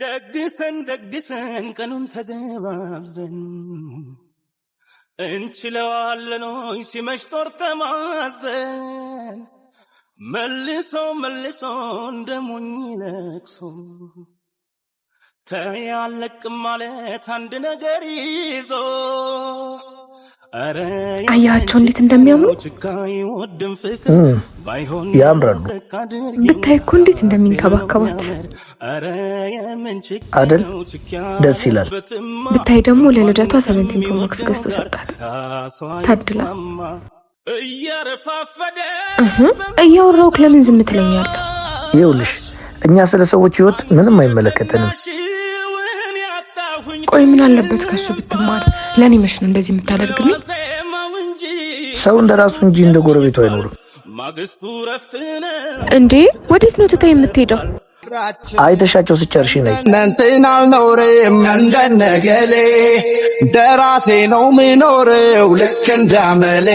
ደግሰን ቀኑን ተገባብዘን እንችለዋለን ሆይ ሲመሽ ጦር ተማዘን መልሶ እንደሞኝ ለቅሶ ተያለቅም ማለት አንድ ነገር ይዞ አያቸው እንዴት እንደሚያምሩ ያምራሉ። ብታይ እኮ እንዴት እንደሚንከባከባት አይደል? ደስ ይላል። ብታይ ደግሞ ለልደቷ 17 ፕሮ ማክስ ገዝቶ ሰጣት። ታድላ። እያወራሁክ ለምን ዝም ትለኛለህ? ይኸውልሽ እኛ ስለ ሰዎች ህይወት ምንም አይመለከተንም። ቆይ ምን አለበት ከሱ ብትማር? ለኔ መሽ ነው እንደዚህ የምታደርግልኝ? ሰው እንደራሱ እንጂ እንደ ጎረቤቱ አይኖርም። እንዴ ወዴት ነው ትተህ የምትሄደው? አይተሻቸው ስጨርሽ ነይ። እንትን አልኖርም እንደነገሌ ደራሴ ነው ምኖረው ልክ እንዳመሌ